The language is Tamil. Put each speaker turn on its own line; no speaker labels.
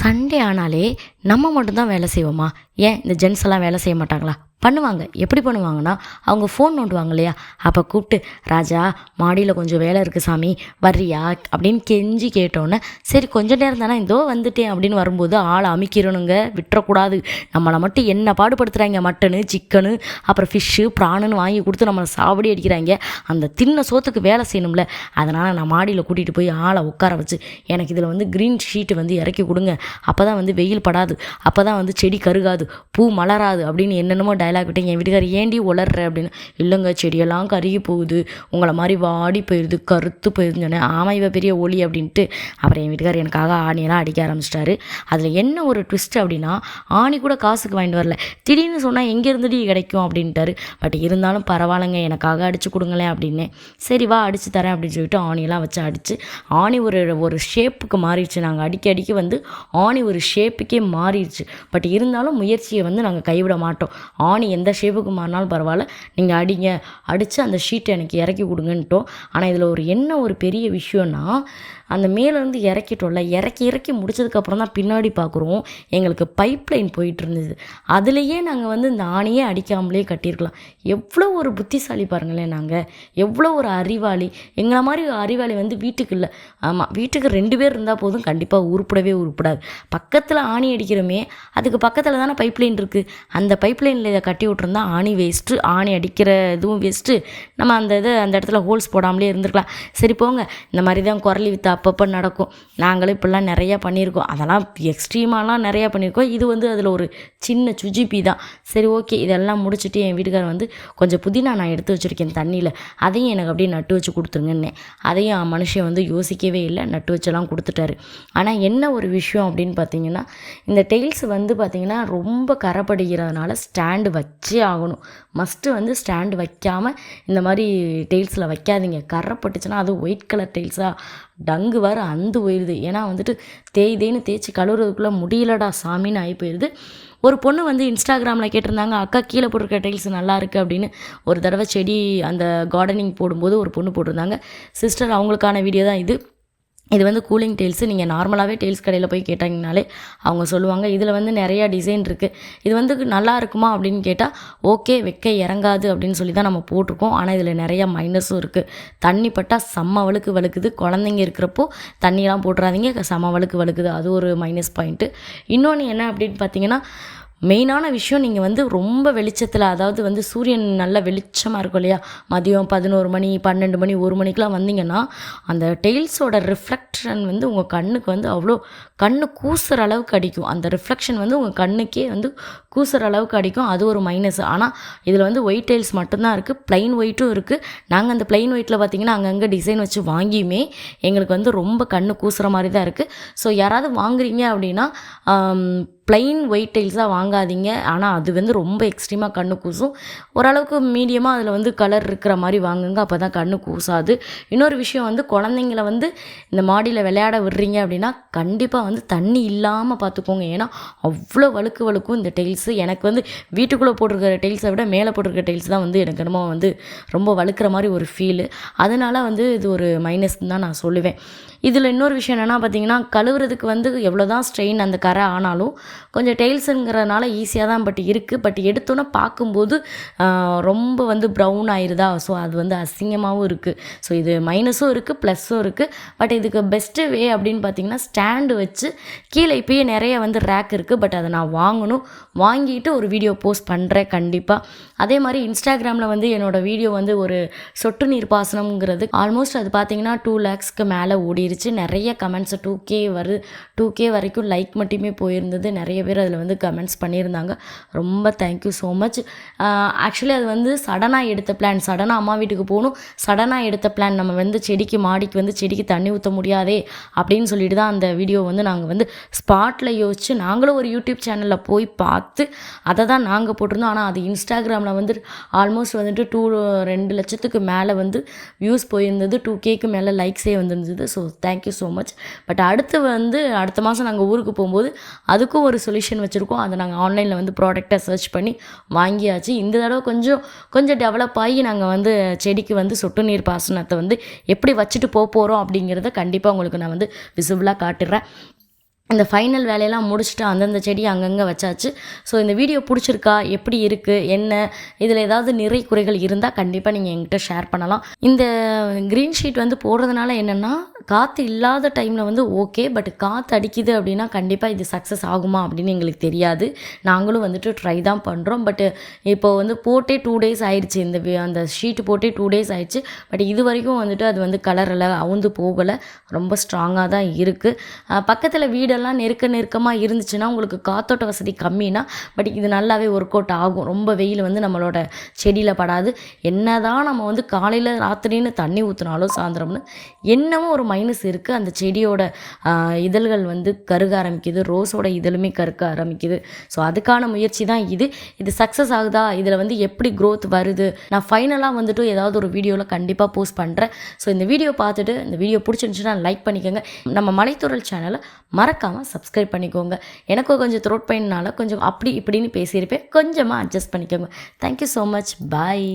சண்டே ஆனாலே நம்ம மட்டும்தான் வேலை செய்வோமா? ஏன் இந்த ஜென்ஸ் எல்லாம் வேலை செய்ய மாட்டாங்களா? பண்ணுவாங்க. எப்படி பண்ணுவாங்கன்னா, அவங்க ஃபோன் நோண்டுவாங்க இல்லையா? அப்போ கூப்பிட்டு, ராஜா மாடியில் கொஞ்சம் வேலை இருக்குது சாமி, வர்றியா அப்படின்னு கெஞ்சி கேட்டோன்னே, சரி கொஞ்ச நேரம் தானே, இதோ வந்துட்டேன் அப்படின்னு வரும்போது ஆளை அமுக்கிடணுங்க, விட்டுறக்கூடாது. நம்மளை மட்டும் என்ன பாடுபடுத்துகிறாங்க, மட்டனு சிக்கனு அப்புறம் ஃபிஷ்ஷு ப்ரானுன்னு வாங்கி கொடுத்து நம்மளை சாவடி அடிக்கிறாங்க. அந்த தின்ன சோத்துக்கு வேலை செய்யணும்ல. அதனால் நான் மாடியில் கூட்டிகிட்டு போய் ஆளை உட்கார வச்சு, எனக்கு இதில் வந்து க்ரீன் ஷீட்டு வந்து இறக்கி கொடுங்க, அப்போ தான் வந்து வெயில் படாது, அப்போ தான் வந்து செடி கருகாது, பூ மலராது அப்படின்னு என்னென்னமோ டைலாக் விட்டு என் வீட்டுக்கார் ஏண்டி உளர்ற அப்படின்னு. இல்லைங்க, செடியெல்லாம் கருகி போகுது, உங்களை மாதிரி வாடி போயிடுது, கருத்து போயிடுதுன்னு சொன்னேன். ஆமாம், இவ பெரிய ஒளி அப்படின்ட்டு. அப்புறம் என் வீட்டுக்கார் எனக்காக ஆணியெல்லாம் அடிக்க ஆரம்பிச்சிட்டாரு. அதில் என்ன ஒரு ட்விஸ்ட் அப்படின்னா, ஆணி கூட காசுக்கு வாங்கிட்டு வரல, திடீர்னு சொன்னால் எங்கேருந்துடி கிடைக்கும் அப்படின்ட்டாரு. பட் இருந்தாலும் பரவாயில்லைங்க, எனக்காக அடித்து கொடுங்களேன் அப்படின்னு. சரி வா அடித்து தரேன் அப்படின்னு சொல்லிட்டு ஆணியெல்லாம் வச்சு அடித்து, ஆணி ஒரு ஷேப்புக்கு மாறிடுச்சு. நாங்கள் அடிக்க வந்து ஆணி ஒரு ஷேப்புக்கே மாறிடுச்சு. பட் இருந்தாலும் முயற்சியை வந்து நாங்கள் கைவிட மாட்டோம். ஆணி எந்த ஷேப்புக்கு மாறினாலும் பரவாயில்ல, நீங்கள் அடித்து அந்த ஷீட்டை எனக்கு இறக்கி கொடுங்கன்ட்டோம். ஆனால் இதில் ஒரு பெரிய விஷயம்னா, அந்த மேலேருந்து இறக்கிட்டோம்ல, இறக்கி முடிச்சதுக்கப்புறம் தான் பின்னாடி பார்க்குறோம் எங்களுக்கு பைப் லைன் போயிட்டு இருந்தது. அதுலேயே நாங்கள் வந்து இந்த ஆணியே அடிக்காமலே கட்டியிருக்கலாம். எவ்வளோ ஒரு புத்திசாலி பாருங்களேன், நாங்கள் எவ்வளோ ஒரு அறிவாளி. எங்களை மாதிரி அறிவாளி வந்து வீட்டுக்கு இல்லை. ஆமாம், வீட்டுக்கு 2 பேர் இருந்தால் போதும், கண்டிப்பாக உருப்படாது. பக்கத்தில் ஆணி அடிக்கிறோமே, அதுக்கு பக்கத்தில் தானே பைப் லைன் இருக்குது. அந்த பைப் லைனில் இதை கட்டி விட்ருந்தா ஆணி வேஸ்ட்டு, ஆணி அடிக்கிற இதுவும் வேஸ்ட்டு. நம்ம அந்த இடத்துல ஹோல்ஸ் போடாமலே இருந்திருக்கலாம். சரி போங்க, இந்த மாதிரி தான் குரலி வித்து அப்பப்போ நடக்கும். நாங்களும் இப்படிலாம் நிறையா பண்ணியிருக்கோம். அதெல்லாம் எக்ஸ்ட்ரீமாலாம் நிறையா பண்ணியிருக்கோம். இது வந்து அதில் ஒரு சின்ன சுஜிபி தான். சரி ஓகே, இதெல்லாம் முடிச்சுட்டு என் வீட்டுக்காரர் வந்து கொஞ்சம் புதினா நான் எடுத்து வச்சுருக்கேன் தண்ணியில், அதையும் எனக்கு அப்படியே நட்டு வச்சு கொடுத்துருங்கன்னே. அதையும் மனுஷன் வந்து யோசிக்கவே இல்லை, நட்டு வச்செல்லாம் கொடுத்துட்டாரு. ஆனால் என்ன ஒரு விஷயம் அப்படின்னு பார்த்தீங்கன்னா, இந்த டெய்ல்ஸ் வந்து பார்த்திங்கன்னா ரொம்ப கரைப்படுகிறதுனால ஸ்டாண்டு வச்சே ஆகணும். மஸ்ட்டு வந்து ஸ்டாண்டு வைக்காமல் இந்த மாதிரி டெய்ல்ஸில் வைக்காதீங்க. கரைப்பட்டுச்சுன்னா அது ஒயிட் கலர் டெய்ல்ஸாக டங்கு வர அந்து போயிடுது. ஏன்னா வந்துட்டு தேய்ன்னு தேய்ச்சி கழுவுறதுக்குள்ளே முடியலடா சாமின்னு ஆகி போயிடுது. ஒரு பொண்ணு வந்து இன்ஸ்டாகிராமில் கேட்டிருந்தாங்க, அக்கா கீழே போட்டிருக்க டைல்ஸ் நல்லா இருக்குது அப்படின்னு. ஒரு தடவை செடி அந்த கார்டனிங் போடும்போது ஒரு பொண்ணு போட்டிருந்தாங்க. சிஸ்டர், அவங்களுக்கான வீடியோ தான் இது வந்து கூலிங் டெய்ல்ஸு. நீங்கள் நார்மலாகவே டெய்ல்ஸ் கடையில் போய் கேட்டாங்கனாலே அவங்க சொல்லுவாங்க. இதில் வந்து நிறையா டிசைன் இருக்குது. இது வந்து நல்லா இருக்குமா அப்படின்னு கேட்டால், ஓகே வைக்க இறங்காது அப்படின்னு சொல்லி தான் நம்ம போட்டிருக்கோம். ஆனால் இதில் நிறையா மைனஸும் இருக்குது. தண்ணி பட்டால் செம்ம வழுக்குது. குழந்தைங்க இருக்கிறப்போ தண்ணியெல்லாம் போட்டுறாதீங்க, செம்ம வழுக்குது. அது ஒரு மைனஸ் பாயிண்ட்டு. இன்னொன்று என்ன அப்படின்னு பார்த்தீங்கன்னா, மெயினான விஷயம், நீங்கள் வந்து ரொம்ப வெளிச்சத்தில், அதாவது வந்து சூரியன் நல்ல வெளிச்சமாக இருக்கும் இல்லையா, மதியம் 11 மணி 12 மணி 1 மணிக்கெலாம் வந்தீங்கன்னா, அந்த டெய்ல்ஸோட ரிஃப்ளெக்ஷன் வந்து உங்கள் கண்ணுக்கு வந்து அவ்வளோ கண்ணு கூசுகிற அளவுக்கு அடிக்கும். அந்த ரிஃப்ளெக்ஷன் வந்து உங்கள் கண்ணுக்கே வந்து கூசுகிற அளவுக்கு அடிக்கும். அது ஒரு மைனஸ். ஆனால் இதில் வந்து ஒயிட் டெய்ல்ஸ் மட்டும்தான் இருக்குது, ப்ளைன் ஒயிட்டும் இருக்குது. நாங்கள் அந்த ப்ளைன் ஒயிட்டில் பார்த்திங்கன்னா அங்கங்கே டிசைன் வச்சு வாங்கியுமே எங்களுக்கு வந்து ரொம்ப கண்ணு கூசுகிற மாதிரி தான் இருக்குது. ஸோ யாராவது வாங்குறீங்க அப்படின்னா ப்ளைன் ஒயிட் டைல்ஸாக வாங்காதீங்க. ஆனால் அது வந்து ரொம்ப எக்ஸ்ட்ரீமாக கண்ணு கூசும். ஓரளவுக்கு மீடியமாக அதில் வந்து கலர் இருக்கிற மாதிரி வாங்குங்க, அப்போ தான் கண்ணு கூசாது. இன்னொரு விஷயம் வந்து, குழந்தைங்கள வந்து இந்த மாடியில் விளையாட விடுறீங்க அப்படின்னா கண்டிப்பாக வந்து தண்ணி இல்லாமல் பார்த்துக்கோங்க. ஏன்னா அவ்வளோ வழுக்கும் இந்த டெய்ல்ஸு. எனக்கு வந்து வீட்டுக்குள்ளே போட்டிருக்கிற டெய்ல்ஸை விட மேலே போட்டிருக்கிற டெய்ல்ஸ் தான் வந்து எனக்கு என்னமோ வந்து ரொம்ப வழுக்கிற மாதிரி ஒரு ஃபீலு. அதனால் வந்து இது ஒரு மைனஸ்ன்னு தான் நான் சொல்லுவேன். இதில் இன்னொரு விஷயம் என்னென்னா பார்த்தீங்கன்னா, கழுவுறதுக்கு வந்து எவ்வளோ தான் ஸ்ட்ரெயின் அந்த கரை ஆனாலும் கொஞ்சம் டெய்ல்ஸுங்கிறதுனால ஈஸியாக தான் இருக்குது. பட் எடுத்தோன்னே பார்க்கும்போது ரொம்ப வந்து ப்ரௌன் ஆயிடுதா, ஸோ அது வந்து அசிங்கமாகவும் இருக்குது. ஸோ இது மைனஸும் இருக்குது, ப்ளஸ்ஸும் இருக்குது. பட் இதுக்கு பெஸ்ட்டு வே அப்படின்னு பார்த்தீங்கன்னா, ஸ்டாண்டு வச்சு கீழே இப்போயே நிறைய வந்து ரேக் இருக்குது. பட் அதை நான் வாங்கிட்டு ஒரு வீடியோ போஸ்ட் பண்ணுறேன் கண்டிப்பாக. அதே மாதிரி இன்ஸ்டாகிராமில் வந்து என்னோடய வீடியோ வந்து ஒரு சொட்டு நீர் பாசனம்ங்கிறது ஆல்மோஸ்ட் அது பார்த்தீங்கன்னா 2 lakhsக்கு மேலே ஓடிடுச்சு. நிறைய கமெண்ட்ஸ் 2K வரைக்கும் லைக் மட்டுமே போயிருந்தது. நிறைய பேர் அதில் வந்து கமெண்ட்ஸ் பண்ணியிருந்தாங்க. ரொம்ப தேங்க்யூ ஸோ மச். ஆக்சுவலி அது வந்து சடனாக எடுத்த பிளான். சடனாக அம்மா வீட்டுக்கு போகணும், சடனாக எடுத்த பிளான். நம்ம வந்து மாடிக்கு வந்து செடிக்கு தண்ணி ஊற்ற முடியாதே அப்படின்னு சொல்லிட்டு தான் அந்த வீடியோ வந்து நாங்கள் வந்து ஸ்பாட்டில் யோசித்து நாங்களும் ஒரு யூடியூப் சேனலில் போய் பார்த்து அதை தான் நாங்கள் போட்டிருந்தோம். ஆனால் அது இன்ஸ்டாகிராமில் வந்து ஆல்மோஸ்ட் வந்துட்டு 2 லட்சத்துக்கு மேலே வந்து வியூஸ் போயிருந்தது, 2Kக்கு மேலே லைக்ஸே வந்துருந்தது. So thank you so much. But அடுத்த மாதம் நாங்கள் ஊருக்கு போகும்போது அதுக்கும் ஒரு சொல்யூஷன் வச்சுருக்கோம். அதை நாங்கள் ஆன்லைனில் வந்து ப்ராடக்டை சர்ச் பண்ணி வாங்கியாச்சு. இந்த தடவை கொஞ்சம் டெவலப் ஆகி நாங்கள் வந்து செடிக்கு வந்து சொட்டு நீர் பாசனத்தை வந்து எப்படி வச்சுட்டு போகிறோம் அப்படிங்கிறத கண்டிப்பாக உங்களுக்கு நான் வந்து விசிபிளாக காட்டுறேன். இந்த ஃபைனல் வேலையெல்லாம் முடிச்சுட்டு அந்தந்த செடி அங்கங்கே வச்சாச்சு. ஸோ இந்த வீடியோ பிடிச்சிருக்கா, எப்படி இருக்குது, என்ன இதில் ஏதாவது நிறை குறைகள் இருந்தால் கண்டிப்பாக நீங்கள் என்கிட்ட ஷேர் பண்ணலாம். இந்த க்ரீன் ஷீட் வந்து போடுறதுனால என்னென்னா, காற்று இல்லாத டைமில் வந்து ஓகே, பட் காற்று அடிக்குது அப்படின்னா கண்டிப்பாக இது சக்ஸஸ் ஆகுமா அப்படின்னு எங்களுக்கு தெரியாது. நாங்களும் வந்துட்டு ட்ரை தான் பண்ணுறோம். பட் இப்போது வந்து போட்டே 2 days ஆயிடுச்சு. அந்த ஷீட்டு போட்டே 2 days ஆயிடுச்சு. பட் இது வரைக்கும் வந்துட்டு அது வந்து கலரில் அவுந்து போகலை, ரொம்ப ஸ்ட்ராங்காக தான் இருக்குது. பக்கத்தில் வீடெல்லாம் நெருக்கமாக இருந்துச்சுன்னா உங்களுக்கு காத்தோட்ட வசதி கம்மினா, பட் இது நல்லாவே ஒர்க் அவுட் ஆகும். ரொம்ப வெயில் வந்து நம்மளோட செடியில் படாது. என்ன தான் நம்ம வந்து காலையில் ராத்திரின்னு தண்ணி ஊற்றினாலும் சாயந்தரம்னு என்னமோ ஒரு மைனஸ் இருக்குது. அந்த செடியோட இதழ்கள் வந்து கருக ஆரம்பிக்குது, ரோஸோட இதழுமே கருக்க ஆரம்பிக்குது. ஸோ அதுக்கான முயற்சி தான் இது சக்ஸஸ் ஆகுதா, இதில் வந்து எப்படி க்ரோத் வருது, நான் ஃபைனலாக வந்துட்டு ஏதாவது ஒரு வீடியோவில் கண்டிப்பாக போஸ்ட் பண்ணுறேன். ஸோ இந்த வீடியோ பார்த்துட்டு இந்த வீடியோ பிடிச்சிருந்துச்சுன்னா லைக் பண்ணிக்கோங்க. நம்ம மலைத்தூரல் சேனலை மறக்காமல் சப்ஸ்கிரைப் பண்ணிக்கோங்க. எனக்கும் கொஞ்சம் த்ரோட் பெயின்னால கொஞ்சம் அப்படி இப்படின்னு பேசியிருப்பேன், கொஞ்சமாக அட்ஜஸ்ட் பண்ணிக்கோங்க. தேங்க்யூ ஸோ மச், பாய்.